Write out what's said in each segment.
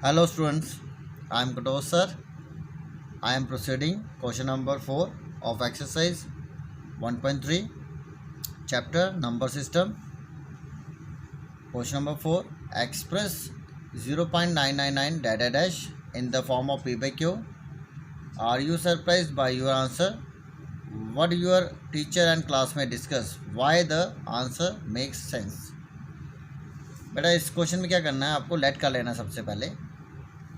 Hello students, I am Katosh sir. I am proceeding question number 4 of exercise 1.3 chapter number system. Question number 4, express 0.999 data dash in the form of P by Q. Are you surprised by your answer? What your teacher and classmate discuss? Why the answer makes sense? बेटा इस question में क्या करना है, आपको late कर लेना सबसे पहले।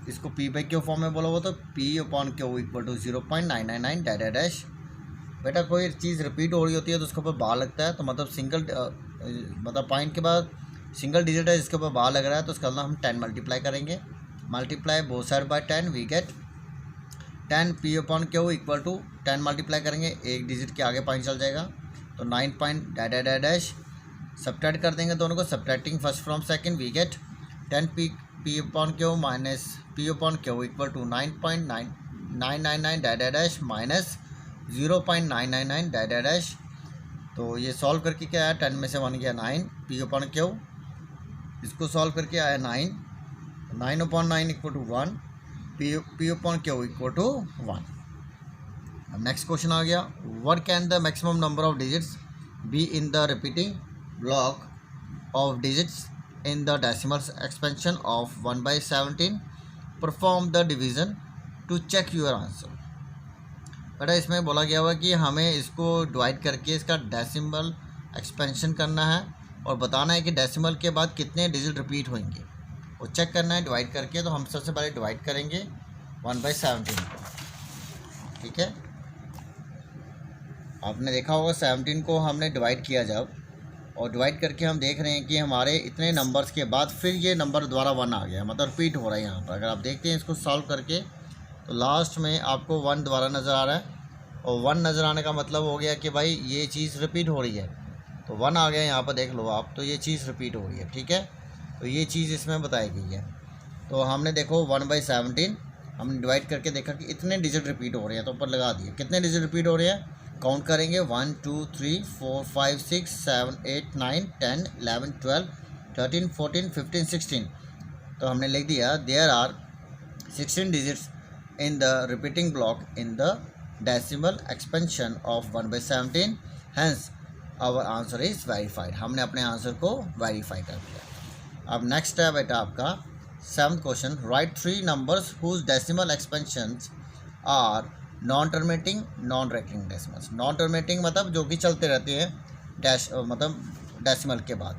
इसको पी बाई क्यू फॉर्म में बोला हुआ तो P upon Q equal to 0.999 डैडा डैश। बेटा कोई चीज़ रिपीट हो रही होती है तो उसके ऊपर बार लगता है, तो मतलब मतलब पॉइंट के बाद सिंगल डिजिट है जिसके ऊपर बार लग रहा है, तो उसका मतलब हम 10 मल्टीप्लाई करेंगे। Multiply both side by 10 we get 10 P upon Q equal to 10 multiply करेंगे, एक डिजिट के आगे पॉइंट चल जाएगा तो 9 पॉइंट डैडा डैश। सब्ट्रैक्ट कर देंगे दोनों को, subtracting first from second we get 10 P upon Q minus P upon Q equal to 9.999 डैडा डैश माइनस 0.999 डैडा डैश। तो ये सॉल्व करके क्या आया, 10 में से 1 गया 9 पी अपॉन क्यू, इसको सॉल्व करके आया 9 upon 9 equal to 1 P upon Q equal to 1। अब नेक्स्ट क्वेश्चन आ गया, what can the maximum number of digits be in the repeating block of digits in the decimal expansion of 1/17. Perform the division to check your answer. बेटा इसमें बोला गया हुआ कि हमें इसको डिवाइड करके इसका डेसिमल एक्सपेंशन करना है और बताना है कि डेसिमल के बाद कितने डिजिट रिपीट होंगे, वो चेक करना है डिवाइड करके। तो हम सबसे पहले डिवाइड करेंगे 1/17 को, ठीक है। आपने देखा होगा 17 को हमने डिवाइड किया जब, और डिवाइड करके हम देख रहे हैं कि हमारे इतने नंबर्स के बाद फिर ये नंबर दोबारा 1 आ गया, मतलब रिपीट हो रहा है यहाँ पर। अगर आप देखते हैं इसको सॉल्व करके तो लास्ट में आपको 1 दोबारा नज़र आ रहा है, और 1 नज़र आने का मतलब हो गया कि भाई ये चीज़ रिपीट हो रही है। तो 1 आ गया यहाँ पर, देख लो आप, तो ये चीज़ रिपीट हो रही है, ठीक है। तो ये चीज़ इसमें बताई गई है। तो हमने देखो 1/17 हमने डिवाइड करके देखा कि इतने डिजिट रिपीट हो रहे हैं, तो ऊपर लगा दिए कितने डिजिट रिपीट हो रहे हैं, काउंट करेंगे 1 2 3 4 5 6 7 8 9 10 11 12 13 14 15 16। तो हमने लिख दिया there are 16 digits in the repeating block in the decimal expansion of 1/17, hence our answer is verified. हमने अपने आंसर को वेरीफाई कर दिया। अब नेक्स्ट है बेटा आपका 7th question, write 3 numbers whose decimal expansions are non terminating non recurring decimals. Non terminating मतलब जो कि चलते रहते हैं डैश, मतलब डेसिमल के बाद।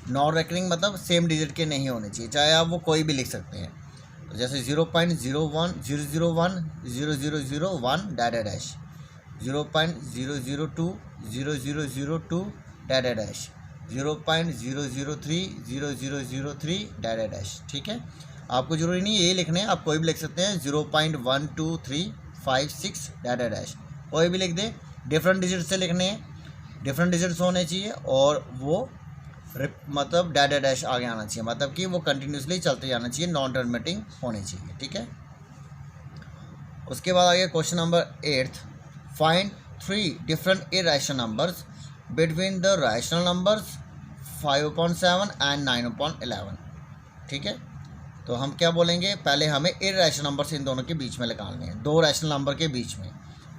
नॉन रेकरिंग मतलब सेम डिजिट के नहीं होने चाहिए, चाहे आप वो कोई भी लिख सकते हैं। तो जैसे 0.01 001 0001 डैडा डैश, 0.002 0002 डैडा डैश, 0.003 0003 डैडा डैश, ठीक है। आपको जरूरी नहीं ये लिखने हैं, आप कोई भी लिख सकते हैं, 0.12356 डैडा डैश, कोई भी लिख दे। डिफरेंट डिजिट से लिखने हैं, डिफरेंट डिजिट्स होने चाहिए, और वो मतलब डैडा डैश आगे आना चाहिए, मतलब कि वो कंटिन्यूसली चलते जाना चाहिए, नॉन टर्मिनेटिंग होनी चाहिए, ठीक है। उसके बाद आ गया question number 8, find 3 different irrational numbers between the rational numbers 5/7 and 9/11, ठीक है। तो हम क्या बोलेंगे, पहले हमें इरेशनल नंबर्स इन दोनों के बीच में निकालने हैं, 2 रैशनल नंबर के बीच में।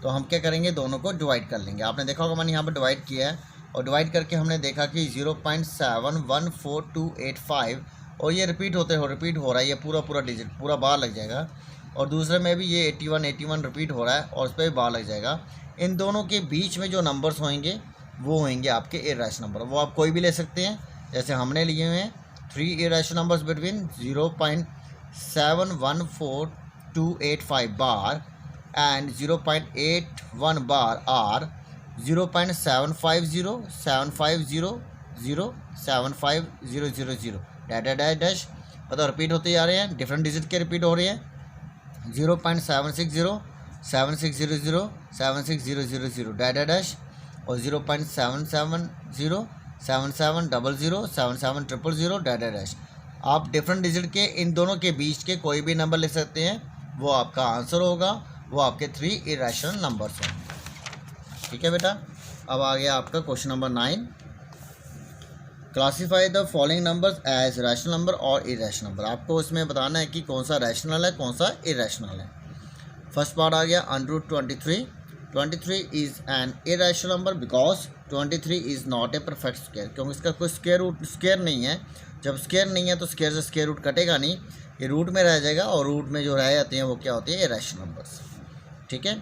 तो हम क्या करेंगे, दोनों को डिवाइड कर लेंगे। आपने देखा होगा मैंने यहाँ पर डिवाइड किया है, और डिवाइड करके हमने देखा कि 0.714285, और ये रिपीट हो रहा है, ये पूरा डिजिट पूरा बार लग जाएगा। और दूसरे में भी ये 81 रिपीट हो रहा है, और उस पर भी बार लग जाएगा। इन दोनों के बीच में जो नंबर्स होंगे वो होंगे आपके इरेशनल नंबर। वो आप कोई भी ले सकते हैं, जैसे हमने लिए हुए हैं 3 irrational numbers between 0.714285 bar and 0.81 bar are 0.750750 0.75000 डैडा dash, मतलब रिपीट होते जा रहे हैं, डिफरेंट डिजिट के रिपीट हो रहे हैं। 0.760 7600 76000 डैडा डैश, और 0.770 7700 7700 डैडा डैश। आप डिफरेंट डिजिट के इन दोनों के बीच के कोई भी नंबर लिख सकते हैं, वो आपका आंसर होगा, वो आपके 3 इरेशनल नंबर्स होंगे, ठीक है बेटा। अब आ गया आपका question number 9, classify the following numbers as rational number और इरेशनल नंबर। आपको इसमें बताना है कि कौन सा रैशनल है कौन सा इरेशनल है। फर्स्ट पार्ट आ गया √23। 23 is an irrational number because 23 is not a perfect square, क्योंकि इसका कोई स्क्वायर नहीं है। जब स्क्वायर नहीं है तो स्क्वायर से स्क्वायर रूट कटेगा नहीं, ये रूट में रह जाएगा, और रूट में जो रह जाते हैं वो क्या होती है, इरेशनल नंबर्स। ठीक है।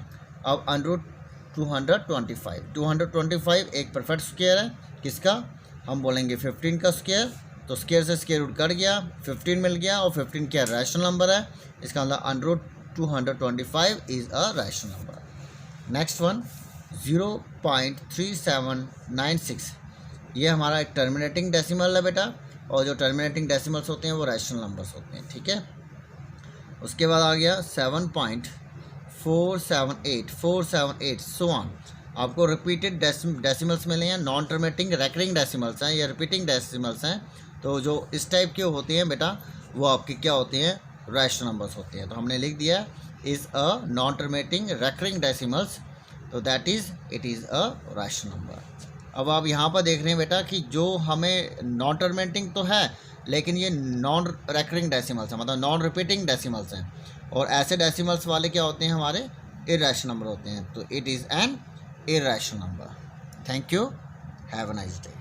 अब √225, 225 एक परफेक्ट स्क्वायर है। किसका? हम बोलेंगे 15 का स्क्वायर। तो स्क्वायर से स्क्वायर रूट कट गया, 15 मिल गया, और 15 क्या रैशनल नंबर है। इसका मतलब √225 is a rational number. Next one 0.3796, ये हमारा एक टर्मिनेटिंग डेसिमल है बेटा, और जो टर्मिनेटिंग डेसिमल्स होते हैं वो रैशनल नंबर्स होते हैं। ठीक है। उसके बाद आ गया 7.478 सो ऑन। आपको रिपीटेड डेसिमल्स मिले हैं, नॉन टर्मिनेटिंग रेकरिंग डेसिमल्स हैं, या रिपीटिंग डेसिमल्स हैं। तो जो इस टाइप के होते हैं बेटा वो आपके क्या होते हैं, रैशनल नंबर्स होते हैं। तो हमने लिख दिया is a non terminating recurring decimals, तो that is it is a rational number. अब आप यहाँ पर देख रहे हैं बेटा कि जो हमें नॉन टर्मिनेटिंग तो है, लेकिन ये नॉन रेकरिंग डेसिमल्स हैं, मतलब नॉन रिपीटिंग डेसिमल्स हैं, और ऐसे डेसिमल्स वाले क्या होते हैं, हमारे इरेशनल नंबर होते हैं। तो it is an irrational number. Thank you, have a nice day.